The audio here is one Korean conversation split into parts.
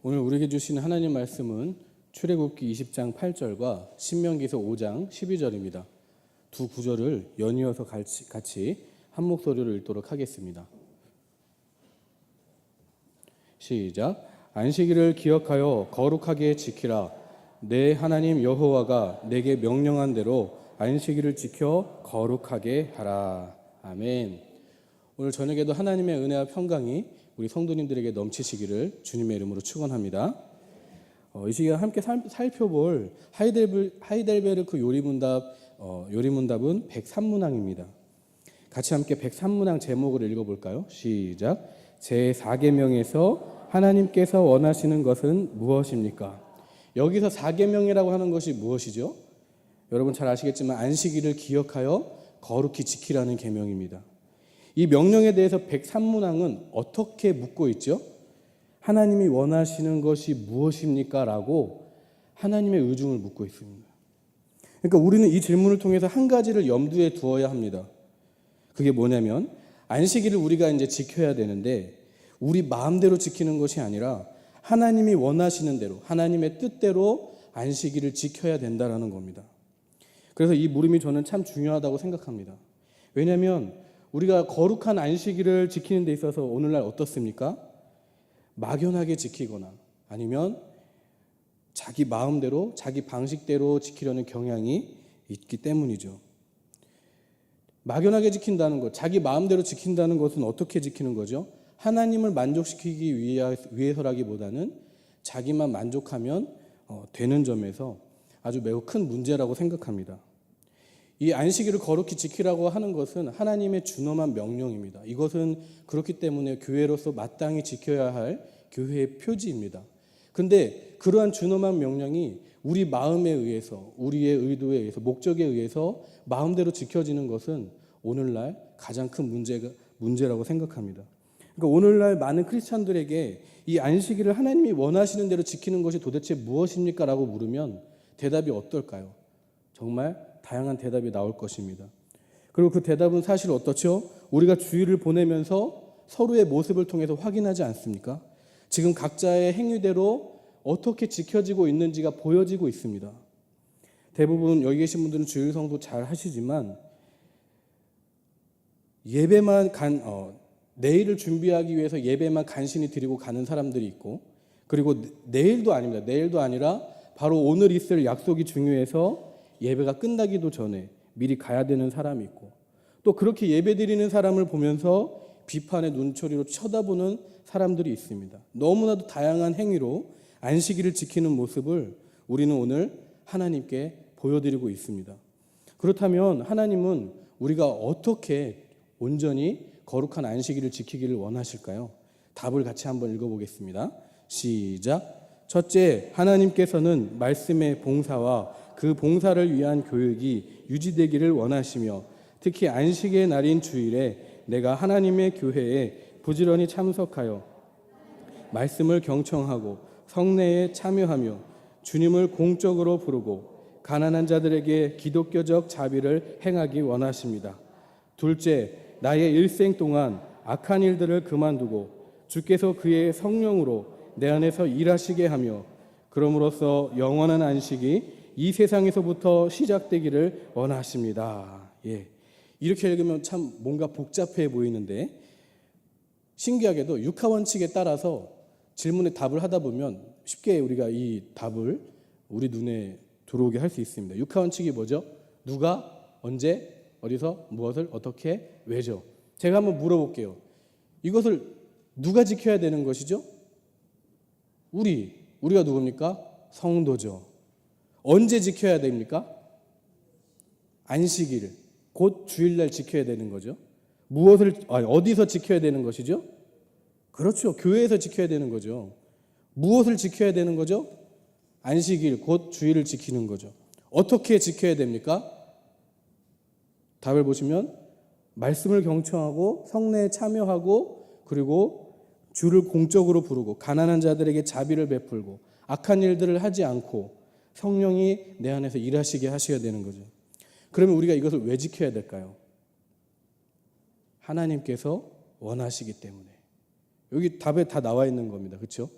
오늘 우리에게 주신 하나님 말씀은 출애굽기 20장 8절과 신명기서 5장 12절입니다. 두 구절을 연이어서 같이 한 목소리로 읽도록 하겠습니다. 시작. 안식일을 기억하여 거룩하게 지키라. 내 하나님 여호와가 내게 명령한 대로 안식일을 지켜 거룩하게 하라. 아멘. 오늘 저녁에도 하나님의 은혜와 평강이 우리 성도님들에게 넘치시기를 주님의 이름으로 축원합니다. 이 시간 함께 살펴볼 하이델베르크 요리문답은 103문항입니다. 같이 함께 103문항 제목을 읽어볼까요? 시작. 제4계명에서 하나님께서 원하시는 것은 무엇입니까? 여기서 4계명이라고 하는 것이 무엇이죠? 여러분 잘 아시겠지만 안식일을 기억하여 거룩히 지키라는 계명입니다. 이 명령에 대해서 103문항은 어떻게 묻고 있죠? 하나님이 원하시는 것이 무엇입니까? 라고 하나님의 의중을 묻고 있습니다. 그러니까 우리는 이 질문을 통해서 한 가지를 염두에 두어야 합니다. 그게 뭐냐면 안식일을 우리가 이제 지켜야 되는데 우리 마음대로 지키는 것이 아니라 하나님이 원하시는 대로 하나님의 뜻대로 안식일을 지켜야 된다는 겁니다. 그래서 이 물음이 저는 참 중요하다고 생각합니다. 왜냐하면 우리가 거룩한 안식일을 지키는 데 있어서 오늘날 어떻습니까? 막연하게 지키거나 아니면 자기 마음대로 자기 방식대로 지키려는 경향이 있기 때문이죠. 막연하게 지킨다는 것, 자기 마음대로 지킨다는 것은 어떻게 지키는 거죠? 하나님을 만족시키기 위해서라기보다는 자기만 만족하면 되는 점에서 아주 매우 큰 문제라고 생각합니다. 이 안식일을 거룩히 지키라고 하는 것은 하나님의 준엄한 명령입니다. 이것은 그렇기 때문에 교회로서 마땅히 지켜야 할 교회의 표지입니다. 그런데 그러한 준엄한 명령이 우리 마음에 의해서, 우리의 의도에 의해서, 목적에 의해서 마음대로 지켜지는 것은 오늘날 가장 큰 문제라고 생각합니다. 그러니까 오늘날 많은 크리스찬들에게 이 안식일을 하나님이 원하시는 대로 지키는 것이 도대체 무엇입니까? 라고 물으면 대답이 어떨까요? 정말 다양한 대답이 나올 것입니다. 그리고 그 대답은 사실 어떻죠? 우리가 주일을 보내면서 서로의 모습을 통해서 확인하지 않습니까? 지금 각자의 행위대로 어떻게 지켜지고 있는지가 보여지고 있습니다. 대부분 여기 계신 분들은 주일 성도 잘 하시지만 내일을 준비하기 위해서 예배만 간신히 드리고 가는 사람들이 있고, 그리고 내일도 아니라 바로 오늘 있을 약속이 중요해서 예배가 끝나기도 전에 미리 가야 되는 사람이 있고, 또 그렇게 예배 드리는 사람을 보면서 비판의 눈초리로 쳐다보는 사람들이 있습니다. 너무나도 다양한 행위로 안식일을 지키는 모습을 우리는 오늘 하나님께 보여드리고 있습니다. 그렇다면 하나님은 우리가 어떻게 온전히 거룩한 안식일을 지키기를 원하실까요? 답을 같이 한번 읽어보겠습니다. 시작. 첫째, 하나님께서는 말씀의 봉사와 그 봉사를 위한 교육이 유지되기를 원하시며 특히 안식의 날인 주일에 내가 하나님의 교회에 부지런히 참석하여 말씀을 경청하고 성례에 참여하며 주님을 공적으로 부르고 가난한 자들에게 기독교적 자비를 행하기 원하십니다. 둘째, 나의 일생 동안 악한 일들을 그만두고 주께서 그의 성령으로 내 안에서 일하시게 하며 그럼으로써 영원한 안식이 이 세상에서부터 시작되기를 원하십니다. 이렇게 읽으면 참 뭔가 복잡해 보이는데 신기하게도 육하원칙에 따라서 질문에 답을 하다 보면 쉽게 우리가 이 답을 우리 눈에 들어오게 할 수 있습니다. 육하원칙이 뭐죠? 누가, 언제, 어디서, 무엇을, 어떻게, 왜죠? 제가 한번 물어볼게요. 이것을 누가 지켜야 되는 것이죠? 우리가 누굽니까? 성도죠. 언제 지켜야 됩니까? 안식일, 곧 주일날 지켜야 되는 거죠. 어디서 지켜야 되는 것이죠? 그렇죠. 교회에서 지켜야 되는 거죠. 무엇을 지켜야 되는 거죠? 안식일, 곧 주일을 지키는 거죠. 어떻게 지켜야 됩니까? 답을 보시면 말씀을 경청하고 성례에 참여하고 그리고 주를 공적으로 부르고 가난한 자들에게 자비를 베풀고 악한 일들을 하지 않고 성령이 내 안에서 일하시게 하셔야 되는 거죠. 그러면 우리가 이것을 왜 지켜야 될까요? 하나님께서 원하시기 때문에. 여기 답에 다 나와 있는 겁니다. 그렇죠?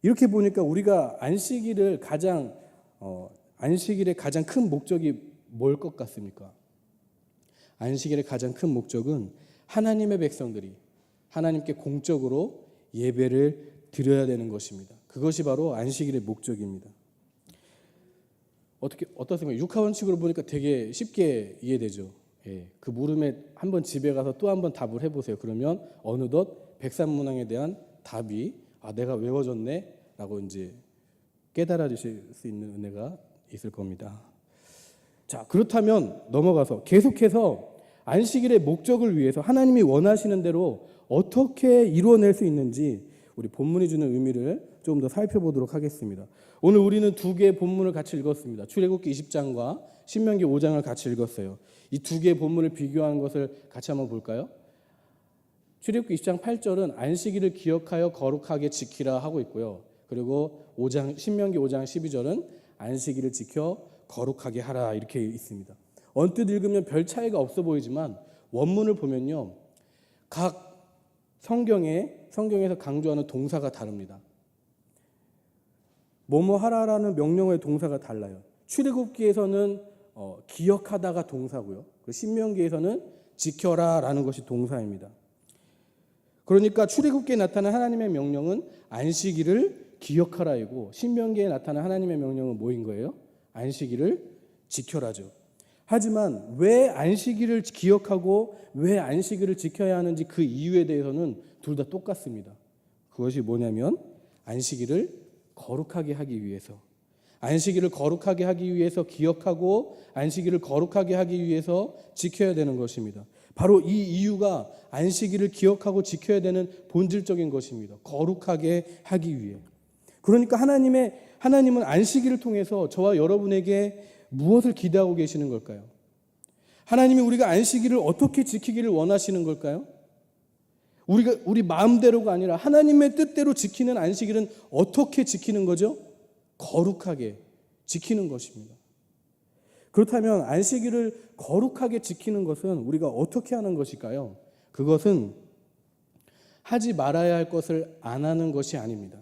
이렇게 보니까 우리가 안식일의 가장 큰 목적이 뭘 것 같습니까? 안식일의 가장 큰 목적은 하나님의 백성들이 하나님께 공적으로 예배를 드려야 되는 것입니다. 그것이 바로 안식일의 목적입니다. 어떻습니까? 육하원칙으로 보니까 되게 쉽게 이해되죠. 그 물음에 한번 집에 가서 또 한번 답을 해보세요. 그러면 어느덧 백삼문항에 대한 답이 내가 외워졌네 라고 이제 깨달아주실 수 있는 은혜가 있을 겁니다. 자, 그렇다면 넘어가서 계속해서 안식일의 목적을 위해서 하나님이 원하시는 대로 어떻게 이루어낼 수 있는지 우리 본문이 주는 의미를 좀 더 살펴보도록 하겠습니다. 오늘 우리는 두 개의 본문을 같이 읽었습니다. 출애굽기 20장과 신명기 5장을 같이 읽었어요. 이 두 개의 본문을 비교한 것을 같이 한번 볼까요? 출애굽기 20장 8절은 안식일을 기억하여 거룩하게 지키라 하고 있고요. 그리고 신명기 5장 12절은 안식일을 지켜 거룩하게 하라 이렇게 있습니다. 언뜻 읽으면 별 차이가 없어 보이지만 원문을 보면요, 각 성경에서 강조하는 동사가 다릅니다. 뭐뭐 하라라는 명령어의 동사가 달라요. 출애굽기에서는 기억하다가 동사고요. 신명기에서는 지켜라라는 것이 동사입니다. 그러니까 출애굽기에 나타난 하나님의 명령은 안식일을 기억하라이고 신명기에 나타난 하나님의 명령은 뭐인 거예요? 안식일을 지켜라죠. 하지만 왜 안식일을 기억하고 왜 안식일을 지켜야 하는지 그 이유에 대해서는 둘 다 똑같습니다. 그것이 뭐냐면 안식일을 거룩하게 하기 위해서, 안식일을 거룩하게 하기 위해서 기억하고 안식일을 거룩하게 하기 위해서 지켜야 되는 것입니다. 바로 이 이유가 안식일을 기억하고 지켜야 되는 본질적인 것입니다. 거룩하게 하기 위해. 그러니까 하나님은 안식일을 통해서 저와 여러분에게 무엇을 기대하고 계시는 걸까요? 하나님이 우리가 안식일을 어떻게 지키기를 원하시는 걸까요? 우리 마음대로가 아니라 하나님의 뜻대로 지키는 안식일은 어떻게 지키는 거죠? 거룩하게 지키는 것입니다. 그렇다면 안식일을 거룩하게 지키는 것은 우리가 어떻게 하는 것일까요? 그것은 하지 말아야 할 것을 안 하는 것이 아닙니다.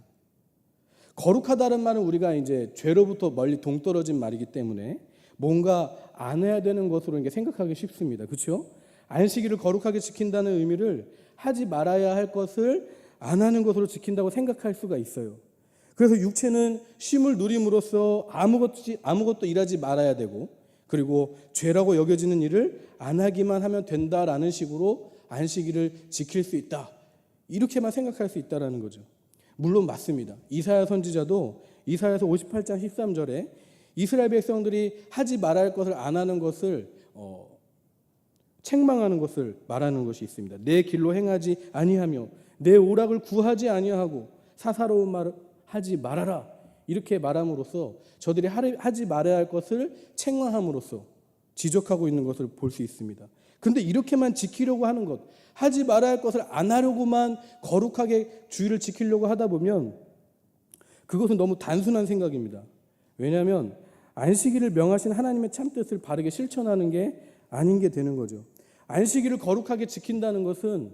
거룩하다는 말은 우리가 이제 죄로부터 멀리 동떨어진 말이기 때문에 뭔가 안 해야 되는 것으로 이게 생각하기 쉽습니다. 그렇죠? 안식일을 거룩하게 지킨다는 의미를 하지 말아야 할 것을 안 하는 것으로 지킨다고 생각할 수가 있어요. 그래서 육체는 쉼을 누림으로써 아무것도 일하지 말아야 되고, 그리고 죄라고 여겨지는 일을 안 하기만 하면 된다라는 식으로 안식일을 지킬 수 있다, 이렇게만 생각할 수 있다라는 거죠. 물론 맞습니다. 이사야 선지자도 이사야서 58장 13절에 이스라엘 백성들이 하지 말아야 할 것을 안 하는 것을 책망하는 것을 말하는 것이 있습니다. 내 길로 행하지 아니하며 내 오락을 구하지 아니하고 사사로운 말을 하지 말아라, 이렇게 말함으로써 저들이 하지 말아야 할 것을 책망함으로써 지적하고 있는 것을 볼 수 있습니다. 그런데 이렇게만 지키려고 하는 것, 하지 말아야 할 것을 안 하려고만 거룩하게 주의를 지키려고 하다 보면 그것은 너무 단순한 생각입니다. 왜냐하면 안식일을 명하신 하나님의 참뜻을 바르게 실천하는 게 아닌 게 되는 거죠. 안식일을 거룩하게 지킨다는 것은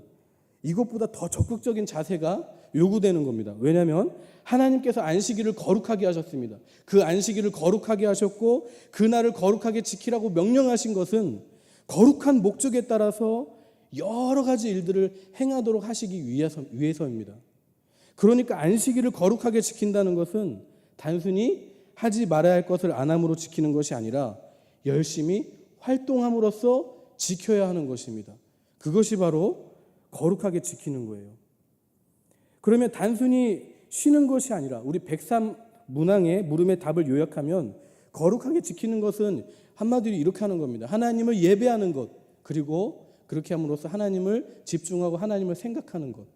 이것보다 더 적극적인 자세가 요구되는 겁니다. 왜냐하면 하나님께서 안식일을 거룩하게 하셨습니다. 그 안식일을 거룩하게 하셨고 그날을 거룩하게 지키라고 명령하신 것은 거룩한 목적에 따라서 여러 가지 일들을 행하도록 하시기 위해서입니다. 그러니까 안식일을 거룩하게 지킨다는 것은 단순히 하지 말아야 할 것을 안 함으로 지키는 것이 아니라 열심히 활동함으로써 지켜야 하는 것입니다. 그것이 바로 거룩하게 지키는 거예요. 그러면 단순히 쉬는 것이 아니라 우리 103문항의 물음의 답을 요약하면 거룩하게 지키는 것은 한마디로 이렇게 하는 겁니다. 하나님을 예배하는 것, 그리고 그렇게 함으로써 하나님을 집중하고 하나님을 생각하는 것,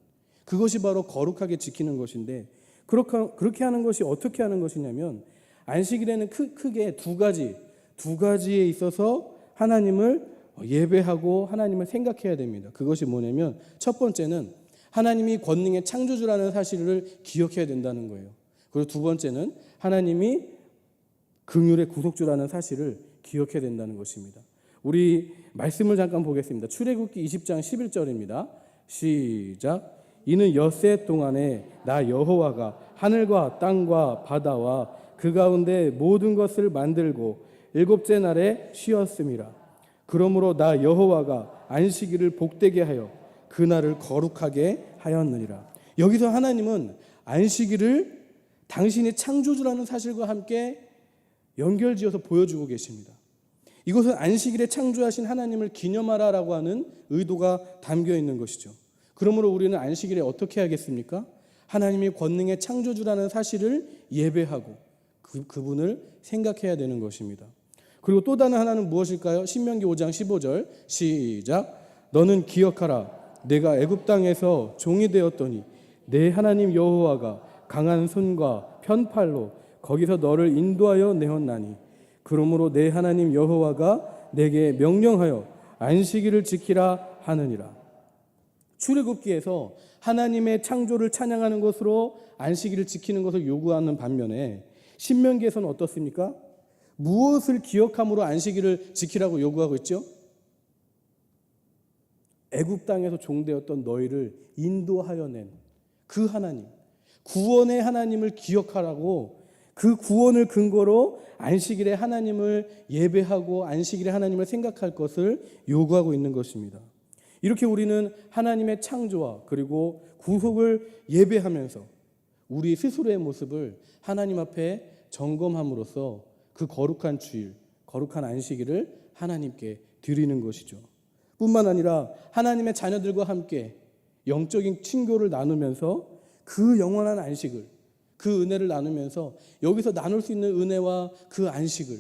그것이 바로 거룩하게 지키는 것인데, 그렇게 하는 것이 어떻게 하는 것이냐면 안식일에는 크게 두 가지에 있어서 하나님을 예배하고 하나님을 생각해야 됩니다. 그것이 뭐냐면 첫 번째는 하나님이 권능의 창조주라는 사실을 기억해야 된다는 거예요. 그리고 두 번째는 하나님이 긍휼의 구속주라는 사실을 기억해야 된다는 것입니다. 우리 말씀을 잠깐 보겠습니다. 출애굽기 20장 11절입니다. 시작. 이는 엿새 동안에 나 여호와가 하늘과 땅과 바다와 그 가운데 모든 것을 만들고 일곱째 날에 쉬었음이라. 그러므로 나 여호와가 안식일을 복되게 하여 그 날을 거룩하게 하였느니라. 여기서 하나님은 안식일을 당신이 창조주라는 사실과 함께 연결지어서 보여주고 계십니다. 이것은 안식일에 창조하신 하나님을 기념하라라고 하는 의도가 담겨 있는 것이죠. 그러므로 우리는 안식일에 어떻게 하겠습니까? 하나님이 권능의 창조주라는 사실을 예배하고 그분을 생각해야 되는 것입니다. 그리고 또 다른 하나는 무엇일까요? 신명기 5장 15절 시작. 너는 기억하라. 내가 애굽 땅에서 종이 되었더니 내 하나님 여호와가 강한 손과 편팔로 거기서 너를 인도하여 내었나니 그러므로 내 하나님 여호와가 내게 명령하여 안식일을 지키라 하느니라. 출애굽기에서 하나님의 창조를 찬양하는 것으로 안식일을 지키는 것을 요구하는 반면에 신명기에서는 어떻습니까? 무엇을 기억함으로 안식일을 지키라고 요구하고 있죠? 애굽 땅에서 종되었던 너희를 인도하여 낸 그 하나님, 구원의 하나님을 기억하라고, 그 구원을 근거로 안식일에 하나님을 예배하고 안식일에 하나님을 생각할 것을 요구하고 있는 것입니다. 이렇게 우리는 하나님의 창조와 그리고 구속을 예배하면서 우리 스스로의 모습을 하나님 앞에 점검함으로써 그 거룩한 주일, 거룩한 안식일을 하나님께 드리는 것이죠. 뿐만 아니라 하나님의 자녀들과 함께 영적인 친교를 나누면서 그 영원한 안식을, 그 은혜를 나누면서 여기서 나눌 수 있는 은혜와 그 안식을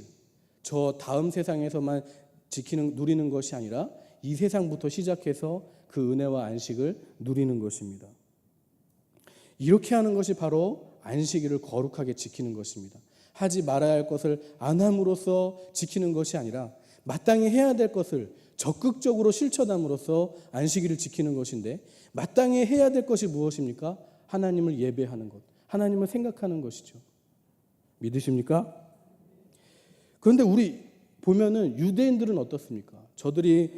저 다음 세상에서만 누리는 것이 아니라 이 세상부터 시작해서 그 은혜와 안식을 누리는 것입니다. 이렇게 하는 것이 바로 안식일을 거룩하게 지키는 것입니다. 하지 말아야 할 것을 안 함으로써 지키는 것이 아니라 마땅히 해야 될 것을 적극적으로 실천함으로써 안식일을 지키는 것인데, 마땅히 해야 될 것이 무엇입니까? 하나님을 예배하는 것, 하나님을 생각하는 것이죠. 믿으십니까? 그런데 우리 보면은 유대인들은 어떻습니까? 저들이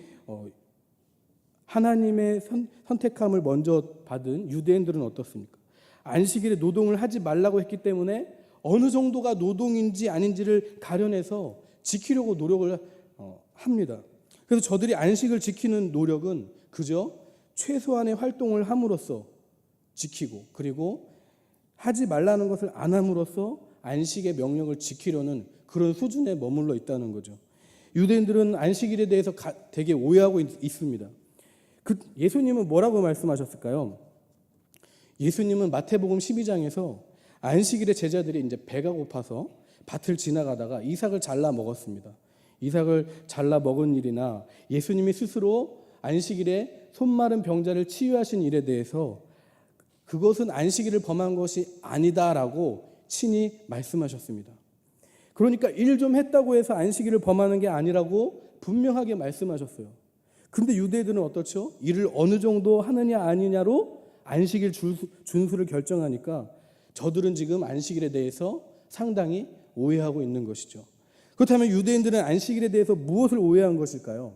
하나님의 선택함을 먼저 받은 유대인들은 어떻습니까? 안식일에 노동을 하지 말라고 했기 때문에 어느 정도가 노동인지 아닌지를 가려내서 지키려고 노력을 합니다. 그래서 저들이 안식을 지키는 노력은 그저 최소한의 활동을 함으로써 지키고, 그리고 하지 말라는 것을 안 함으로써 안식의 명령을 지키려는 그런 수준에 머물러 있다는 거죠. 유대인들은 안식일에 대해서 되게 오해하고 있습니다. 예수님은 뭐라고 말씀하셨을까요? 예수님은 마태복음 12장에서 안식일에 제자들이 이제 배가 고파서 밭을 지나가다가 이삭을 잘라 먹었습니다. 이삭을 잘라 먹은 일이나 예수님이 스스로 안식일에 손 마른 병자를 치유하신 일에 대해서 그것은 안식일을 범한 것이 아니다라고 친히 말씀하셨습니다. 그러니까 일 좀 했다고 해서 안식일을 범하는 게 아니라고 분명하게 말씀하셨어요. 근데 유대인들은 어떻죠? 일을 어느 정도 하느냐 아니냐로 안식일 준수를 결정하니까 저들은 지금 안식일에 대해서 상당히 오해하고 있는 것이죠. 그렇다면 유대인들은 안식일에 대해서 무엇을 오해한 것일까요?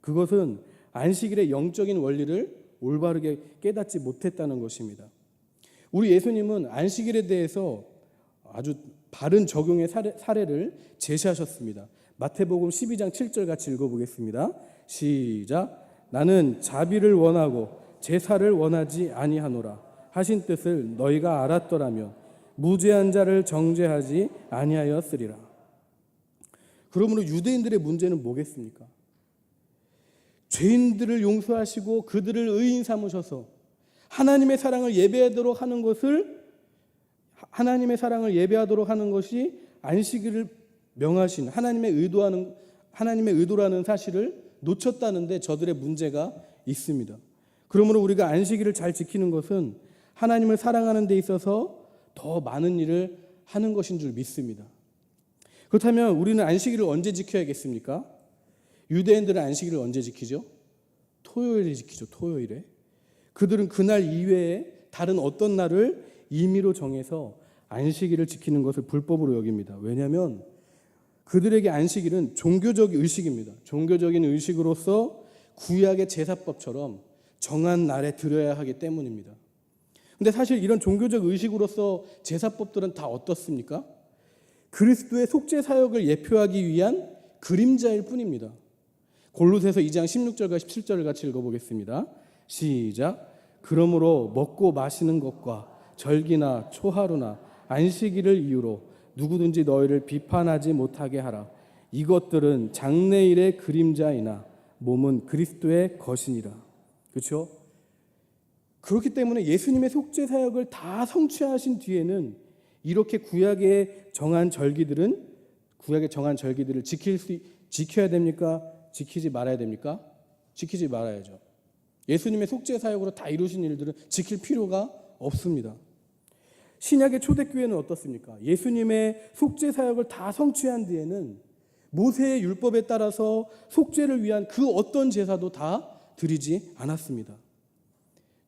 그것은 안식일의 영적인 원리를 올바르게 깨닫지 못했다는 것입니다. 우리 예수님은 안식일에 대해서 아주 바른 적용의 사례를 제시하셨습니다. 마태복음 12장 7절 같이 읽어보겠습니다. 시작. 나는 자비를 원하고 제사를 원하지 아니하노라 하신 뜻을 너희가 알았더라면 무죄한 자를 정죄하지 아니하였으리라. 그러므로 유대인들의 문제는 뭐겠습니까? 죄인들을 용서하시고 그들을 의인 삼으셔서 하나님의 사랑을 예배하도록 하는 것을, 하나님의 사랑을 예배하도록 하는 것이 안식일을 명하신 하나님의 의도라는 사실을 놓쳤다는데 저들의 문제가 있습니다. 그러므로 우리가 안식일을 잘 지키는 것은 하나님을 사랑하는 데 있어서 더 많은 일을 하는 것인 줄 믿습니다. 그렇다면 우리는 안식일을 언제 지켜야겠습니까? 유대인들은 안식일을 언제 지키죠? 토요일에 지키죠. 토요일에. 그들은 그날 이외에 다른 어떤 날을 임의로 정해서 안식일을 지키는 것을 불법으로 여깁니다. 왜냐하면 그들에게 안식일은 종교적 의식입니다. 종교적인 의식으로서 구약의 제사법처럼 정한 날에 드려야 하기 때문입니다. 근데 사실 이런 종교적 의식으로서 제사법들은 다 어떻습니까? 그리스도의 속죄 사역을 예표하기 위한 그림자일 뿐입니다. 골로새서 2장 16절과 17절을 같이 읽어보겠습니다. 시작. 그러므로 먹고 마시는 것과 절기나 초하루나 안식일을 이유로 누구든지 너희를 비판하지 못하게 하라. 이것들은 장래일의 그림자이나 몸은 그리스도의 것이니라. 그렇죠? 그렇기 때문에 예수님의 속죄 사역을 다 성취하신 뒤에는 이렇게 구약의 정한 절기들을 지켜야 됩니까? 지키지 말아야 됩니까? 지키지 말아야죠. 예수님의 속죄 사역으로 다 이루신 일들은 지킬 필요가 없습니다. 신약의 초대교회는 어떻습니까? 예수님의 속죄 사역을 다 성취한 뒤에는 모세의 율법에 따라서 속죄를 위한 그 어떤 제사도 다 드리지 않았습니다.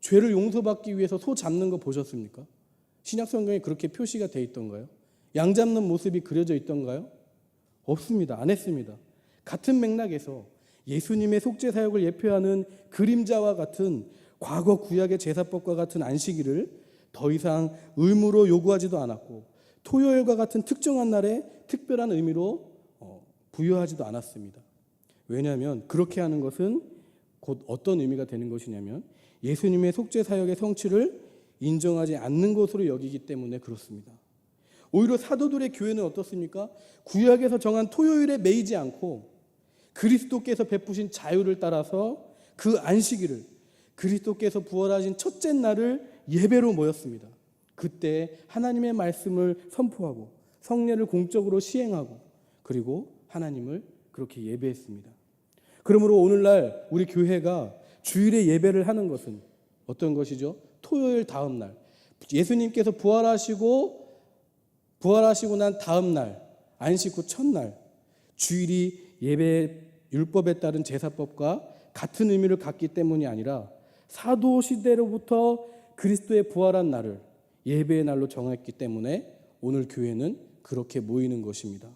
죄를 용서받기 위해서 소 잡는 거 보셨습니까? 신약 성경에 그렇게 표시가 돼 있던가요? 양 잡는 모습이 그려져 있던가요? 없습니다. 안 했습니다. 같은 맥락에서 예수님의 속죄 사역을 예표하는 그림자와 같은 과거 구약의 제사법과 같은 안식일을 더 이상 의무로 요구하지도 않았고 토요일과 같은 특정한 날에 특별한 의미로 부여하지도 않았습니다. 왜냐하면 그렇게 하는 것은 곧 어떤 의미가 되는 것이냐면 예수님의 속죄 사역의 성취를 인정하지 않는 것으로 여기기 때문에 그렇습니다. 오히려 사도들의 교회는 어떻습니까? 구약에서 정한 토요일에 매이지 않고 그리스도께서 베푸신 자유를 따라서 그 안식일을 그리스도께서 부활하신 첫째 날을 예배로 모였습니다. 그때 하나님의 말씀을 선포하고 성례를 공적으로 시행하고 그리고 하나님을 그렇게 예배했습니다. 그러므로 오늘날 우리 교회가 주일에 예배를 하는 것은 어떤 것이죠? 토요일 다음 날 예수님께서 부활하시고 난 다음 날 안식 후 첫날 주일이 예배 율법에 따른 제사법과 같은 의미를 갖기 때문이 아니라 사도 시대로부터 그리스도의 부활한 날을 예배의 날로 정했기 때문에 오늘 교회는 그렇게 모이는 것입니다.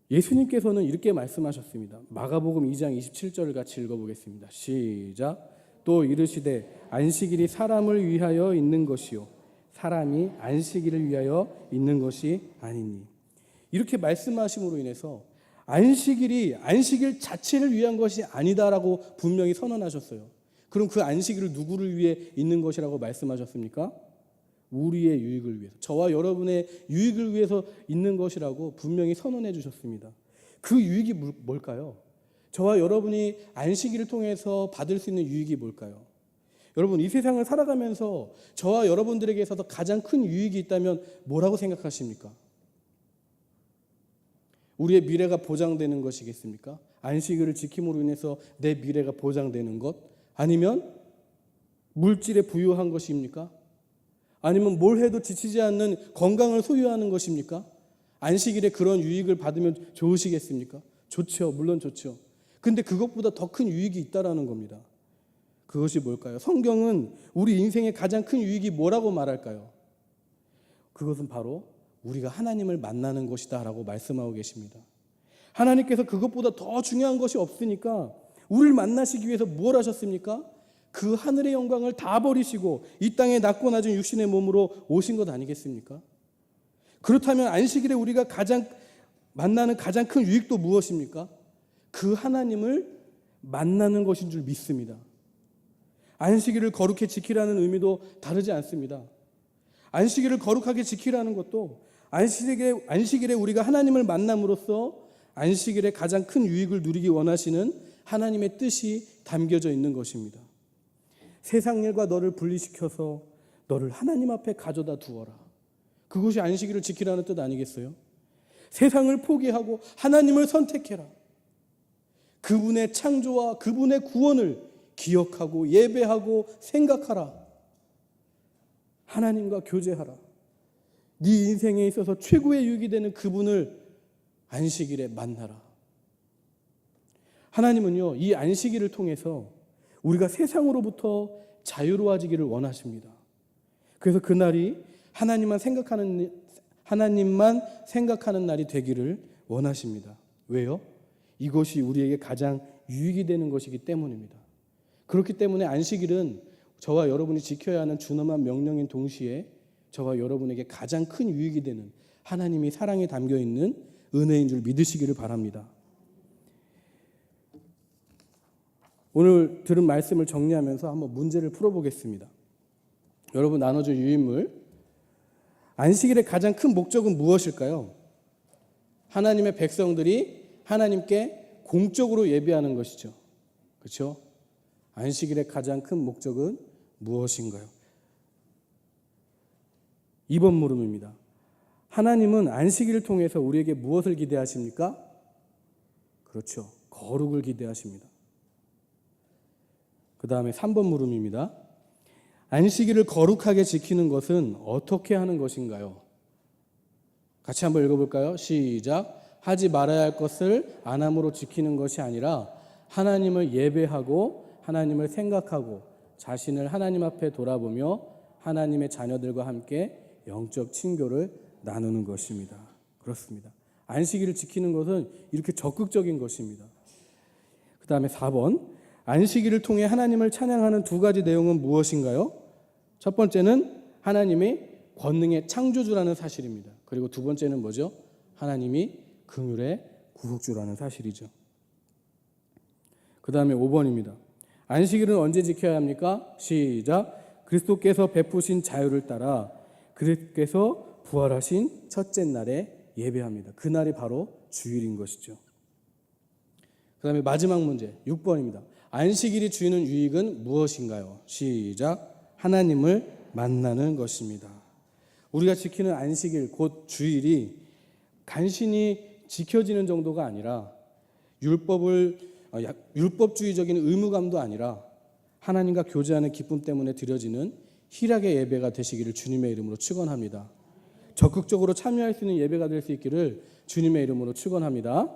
예수님께서는 이렇게 말씀하셨습니다. 마가복음 2장 27절을 같이 읽어보겠습니다. 시작. 또 이르시되 안식일이 사람을 위하여 있는 것이요 사람이 안식일을 위하여 있는 것이 아니니. 이렇게 말씀하심으로 인해서 안식일 자체를 위한 것이 아니다라고 분명히 선언하셨어요. 그럼 그 안식일을 누구를 위해 있는 것이라고 말씀하셨습니까? 우리의 유익을 위해서, 저와 여러분의 유익을 위해서 있는 것이라고 분명히 선언해 주셨습니다. 그 유익이 뭘까요? 저와 여러분이 안식일을 통해서 받을 수 있는 유익이 뭘까요? 여러분, 이 세상을 살아가면서 저와 여러분들에게 있어서 가장 큰 유익이 있다면 뭐라고 생각하십니까? 우리의 미래가 보장되는 것이겠습니까? 안식일을 지킴으로 인해서 내 미래가 보장되는 것? 아니면 물질에 부유한 것입니까? 아니면 뭘 해도 지치지 않는 건강을 소유하는 것입니까? 안식일에 그런 유익을 받으면 좋으시겠습니까? 좋죠. 물론 좋죠. 근데 그것보다 더 큰 유익이 있다라는 겁니다. 그것이 뭘까요? 성경은 우리 인생의 가장 큰 유익이 뭐라고 말할까요? 그것은 바로 우리가 하나님을 만나는 것이다 라고 말씀하고 계십니다. 하나님께서 그것보다 더 중요한 것이 없으니까 우리를 만나시기 위해서 뭘 하셨습니까? 그 하늘의 영광을 다 버리시고 이 땅에 낮고 낮은 육신의 몸으로 오신 것 아니겠습니까? 그렇다면 안식일에 우리가 만나는 가장 큰 유익도 무엇입니까? 그 하나님을 만나는 것인 줄 믿습니다. 안식일을 거룩히 지키라는 의미도 다르지 않습니다. 안식일을 거룩하게 지키라는 것도 안식일에 우리가 하나님을 만남으로써 안식일에 가장 큰 유익을 누리기 원하시는 하나님의 뜻이 담겨져 있는 것입니다. 세상 일과 너를 분리시켜서 너를 하나님 앞에 가져다 두어라. 그것이 안식일을 지키라는 뜻 아니겠어요? 세상을 포기하고 하나님을 선택해라. 그분의 창조와 그분의 구원을 기억하고 예배하고 생각하라. 하나님과 교제하라. 네 인생에 있어서 최고의 유익이 되는 그분을 안식일에 만나라. 하나님은요, 이 안식일을 통해서 우리가 세상으로부터 자유로워지기를 원하십니다. 그래서 그날이 하나님만 생각하는 날이 되기를 원하십니다. 왜요? 이것이 우리에게 가장 유익이 되는 것이기 때문입니다. 그렇기 때문에 안식일은 저와 여러분이 지켜야 하는 준엄한 명령인 동시에 저와 여러분에게 가장 큰 유익이 되는 하나님이 사랑에 담겨 있는 은혜인 줄 믿으시기를 바랍니다. 오늘 들은 말씀을 정리하면서 한번 문제를 풀어보겠습니다. 여러분 나눠준 유인물, 안식일의 가장 큰 목적은 무엇일까요? 하나님의 백성들이 하나님께 공적으로 예배하는 것이죠. 그렇죠? 안식일의 가장 큰 목적은 무엇인가요? 2번 물음입니다. 하나님은 안식일을 통해서 우리에게 무엇을 기대하십니까? 그렇죠. 거룩을 기대하십니다. 그 다음에 3번 물음입니다. 안식일을 거룩하게 지키는 것은 어떻게 하는 것인가요? 같이 한번 읽어볼까요? 시작. 하지 말아야 할 것을 안 함으로 지키는 것이 아니라 하나님을 예배하고 하나님을 생각하고 자신을 하나님 앞에 돌아보며 하나님의 자녀들과 함께 영적 친교를 나누는 것입니다. 그렇습니다. 안식일을 지키는 것은 이렇게 적극적인 것입니다. 그 다음에 4번. 안식일을 통해 하나님을 찬양하는 두 가지 내용은 무엇인가요? 첫 번째는 하나님이 권능의 창조주라는 사실입니다. 그리고 두 번째는 뭐죠? 하나님이 긍휼의 구속주라는 사실이죠. 그 다음에 5번입니다. 안식일은 언제 지켜야 합니까? 시작. 그리스도께서 베푸신 자유를 따라 그리스도께서 부활하신 첫째 날에 예배합니다. 그날이 바로 주일인 것이죠. 그 다음에 마지막 문제 6번입니다. 안식일이 주는 유익은 무엇인가요? 시작. 하나님을 만나는 것입니다. 우리가 지키는 안식일 곧 주일이 간신히 지켜지는 정도가 아니라 율법주의적인 의무감도 아니라 하나님과 교제하는 기쁨 때문에 드려지는 희락의 예배가 되시기를 주님의 이름으로 축원합니다. 적극적으로 참여할 수 있는 예배가 될 수 있기를 주님의 이름으로 축원합니다.